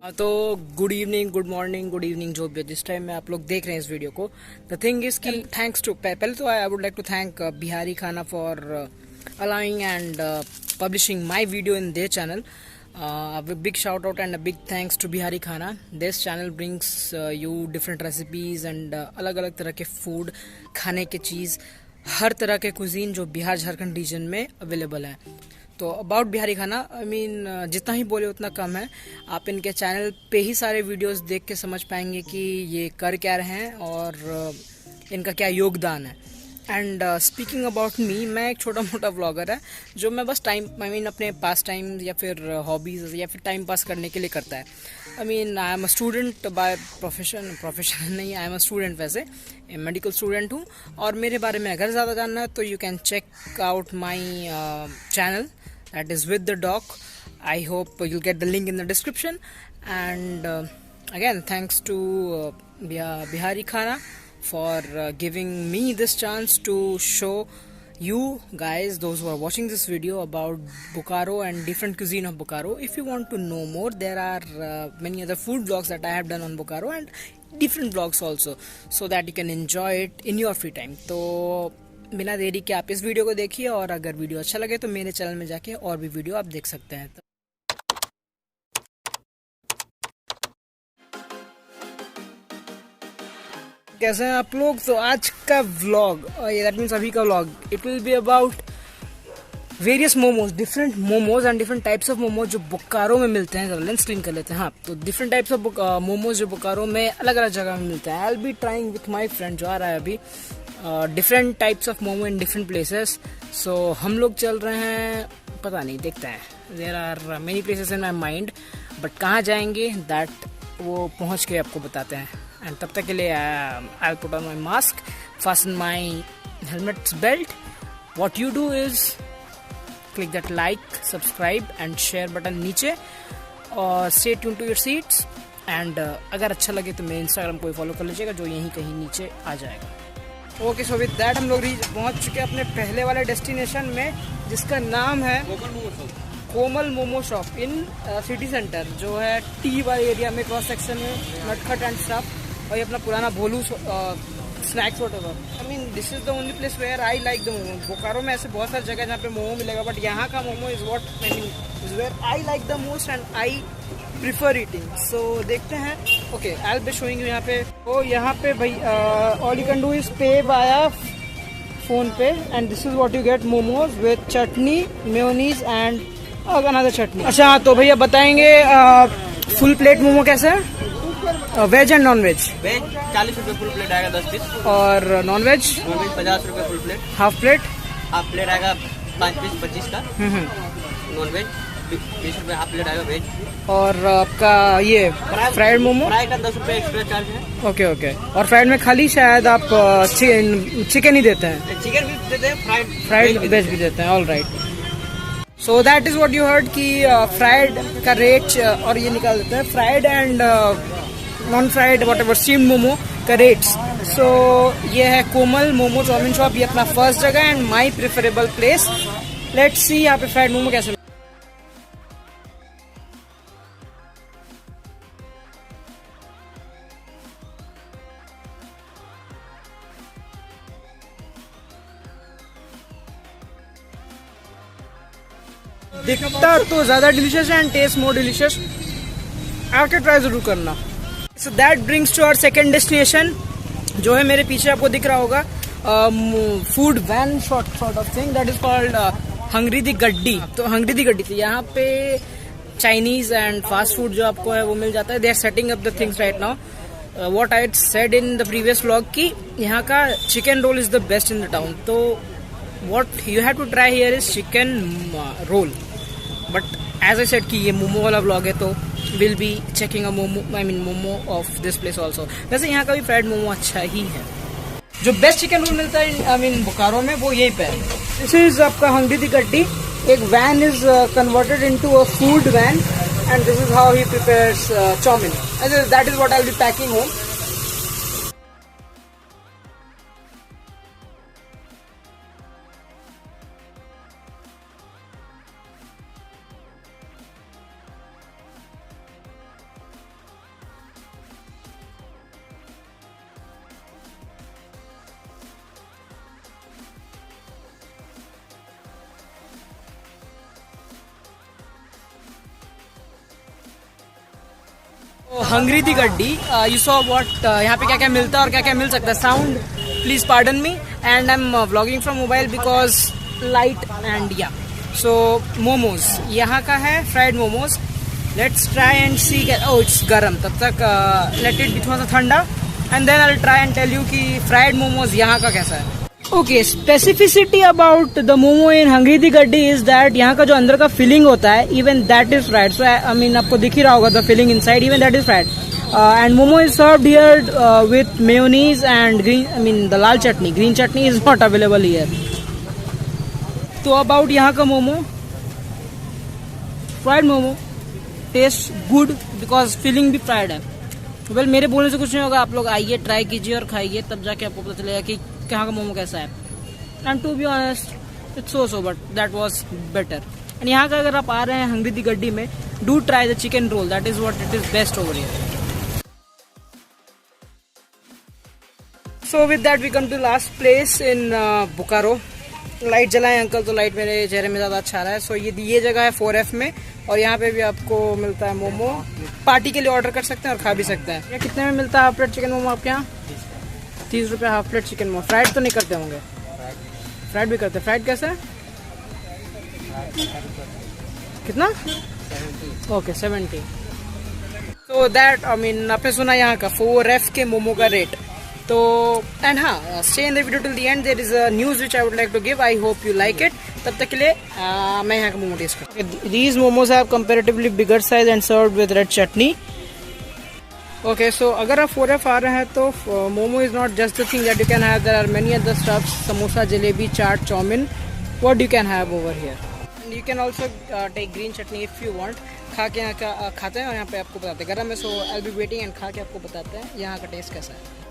तो good evening, good morning, good evening, जो भी जिस टाइम में आप लोग देख रहे हैं इस वीडियो को। द थिंग इज कि थैंक्स टू पहले तो I would like to thank Bihari Khana for allowing and publishing my video in their channel. A big shout out and a big thanks to Bihari Khana. This channel brings you different recipes and अलग अलग तरह के food, खाने के चीज़, हर तरह के cuisine जो Bihar Jharkhand reason में अवेलेबल है। तो अबाउट बिहारी खाना आई मीन जितना ही बोले उतना कम है। आप इनके चैनल पे ही सारे वीडियोस देख के समझ पाएंगे कि ये कर क्या रहे हैं और इनका क्या योगदान है। एंड स्पीकिंग अबाउट मी, मैं एक छोटा मोटा व्लॉगर है जो मैं बस टाइम आई मीन अपने पास टाइम या फिर हॉबीज़ या फिर टाइम पास करने के लिए करता है। I mean I am a student by profession नहीं, आई एम अ स्टूडेंट, वैसे मेडिकल स्टूडेंट हूँ। और मेरे बारे में अगर ज़्यादा जानना है तो you can check out my channel, that is with the doc. I hope you'll get the link in the description. And again, thanks to Bihari Khana for giving me this chance to show you guys, those who are watching this video, about Bokaro and different cuisine of Bokaro. If you want to know more, there are many other food vlogs that I have done on Bokaro and different vlogs also, so that you can enjoy it in your free time. तो बिना देरी के आप इस video को देखिए, और अगर वीडियो अच्छा लगे तो मेरे चैनल में जाके और भी वीडियो आप देख सकते हैं। तो कैसे हैं आप लोग? तो आज का व्लॉग, दैट मीन्स अभी का vlog, it will be about various momos, different momos and different types of momos जो बोकारो में मिलते हैं। जरा लेंस क्लीन कर लेते हैं। हाँ, तो डिफरेंट टाइप्स ऑफ मोमोज जो बोकारो में अलग अलग जगह में मिलते हैं। I will be trying with my friend जो आ रहा है अभी, different types of momo in different places. So हम लोग चल रहे हैं, पता नहीं, देखते हैं। There are many places in my mind, but कहाँ जाएंगे दैट वो पहुँच के आपको बताते हैं। एंड तब तक के लिए I put on my mask, fasten my helmet's belt. What you do is click that like, subscribe and share button नीचे, और stay tuned to your seats. And अगर अच्छा लगे तो मेरे इंस्टाग्राम को फॉलो कर लीजिएगा जो यहीं कहीं नीचे आ जाएगा। ओके, सो विद दैट हम लोग पहुंच चुके हैं अपने पहले वाले डेस्टिनेशन में, जिसका नाम है Komal momo shop in city centre, जो है टी वाले एरिया में, क्रॉस सेक्शन में, नटखट एंड स्टफ। और ये अपना पुराना Bholu snacks whatever. I mean this is the only place where I like the momo. Bokaro में ऐसे बहुत सारी जगह जहाँ पे मोमो मिलेगा, बट यहाँ का momo is what I mean is where I like the most and I prefer eating. So देखते हैं। Okay, I will be showing you यहाँ पे। तो यहाँ पे भाई all you can do is pay by PhonePe, and this is what you get, momos with chutney, mayonnaise and another chutney. अच्छा, तो भैया बताएंगे फुल प्लेट मोमो कैसे है? Veg and non veg? Veg 40 रुपए फुल प्लेट आएगा 10 पीस, और नॉन वेज? नॉन वेज 50 रुपए full plate. Half plate? Half plate आएगा 5 पीस 25 का। नॉन वेज 20 रुपए हाफ प्लेट आएगा वेज। और आपका ये फ्राइड मोमो? फ्राई का 10 रुपए एक्स्ट्रा चार्ज है। Okay okay. और फ्राइड में खाली शायद आप चिकन ही देते हैं? चिकन भी देते हैं, फ्राइड वेज भी देते हैं। All right. So that is what you heard कि फ्राइड का रेट, और ये निकाल देते हैं fried and non fried what ever steamed momo का रेट्स। सो ये है कोमल मोमो चाउमीन शॉप, ये अपना फर्स्ट जगह and my preferable place. Let's see यहाँ पे फ्राइड मोमो कैसे। दिखता तो ज्यादा डिलीशियस है एंड टेस्ट मोर डिलीशियस। आके ट्राई जरूर करना। So that brings to our second destination, जो है मेरे पीछे आपको दिख रहा होगा, food van sort of thing, that is called Hungry दी गड्डी। तो हंगरी दी गड्डी, तो यहाँ पे चाइनीज एंड फास्ट फूड जो आपको है वो मिल जाता है। They are setting up the things right now. What I said in the previous vlog कि यहाँ का chicken roll is the best in the town. तो what you have to try here is chicken roll. But as I said कि ये मोमो वाला vlog है, तो will be checking a momo, I mean momo of this place also. वैसे यहाँ का भी फ्राइड मोमो अच्छा ही है। जो बेस्ट चिकन रोल मिलता है आई मीन बोकारो में, वो यही पे है। दिस इज आपका हंगरी दी गड्डी। एक van is converted into a food van, and this is how he prepares chowmein. That is what I will be packing home. Hungry the Gaddi, you saw what यहाँ पे क्या क्या मिलता है और क्या क्या मिल सकता है. Sound please pardon me, and I am vlogging from mobile because light and या. सो मोमोज यहाँ का है, fried momos. Let's try and see. Oh it's गरम, तब तक लेट इट बी थोड़ा सा ठंडा and then I will try and tell you कि फ्राइड मोमोज यहाँ का कैसा है. Okay, specificity about the momo in hungry the Gaddi is that यहाँ का जो अंदर का फिलिंग होता है even that is fried. So I mean आपको दिख ही रहा होगा the filling inside, even that is fried. And momo is served here with mayonnaise and green, I mean the lal chutney. Green chutney is not available here. तो about यहाँ का momo, fried momo taste good because filling भी fried है. वेल मेरे बोलने से कुछ नहीं होगा, आप लोग आइए, ट्राई कीजिए और खाइए, तब जाके आपको पता चलेगा कि यहाँ का मोमो कैसा है. And to be honest it's so but that was better. And यहाँ का अगर आप आ रहे हैं हंगरी दी गड्डी में, do try the chicken roll, that is what it is best over here. So with that we come to last place in Bokaro. Light जलाएं uncle, तो light मेरे चेहरे में ज़्यादा अच्छा आ रहा है. सो ये जगह है 4F में, और यहाँ पे भी आपको मिलता है मोमो. पार्टी के लिए ऑर्डर कर सकते हैं और खा भी सकते हैं. ये कितने में मिलता है हाफ प्लेट चिकन मोमो आपके यहाँ? 30 रुपये half plate chicken momo. Fried तो नहीं करते होंगे? फ्राइड भी करते हैं. फ्राइड कैसा है? कितना? ओके 70. तो दैट आई मीन आपने सुना यहाँ का 4F के मोमो का रेट. तो एंड हाँ, stay in the video till the end. There is a news which I would like to give. I hope you like it. तब तक के लिए मैं यहाँ का मोमो टेस्ट करता. These momos have comparatively bigger size and served with red chutney. Okay, so अगर आप 4F आ रहे हैं तो momo is not just the thing that you can have. There are many other stuffs, samosa, jalebi, chaat, chowmein, what you can have over here. You can also take green chutney if you want. खा के यहाँ का खाते हैं और यहाँ पे आपको बताते हैं. गरम है, so I will be waiting and खा के आपको बताते हैं यहाँ का टेस्ट कैसा है.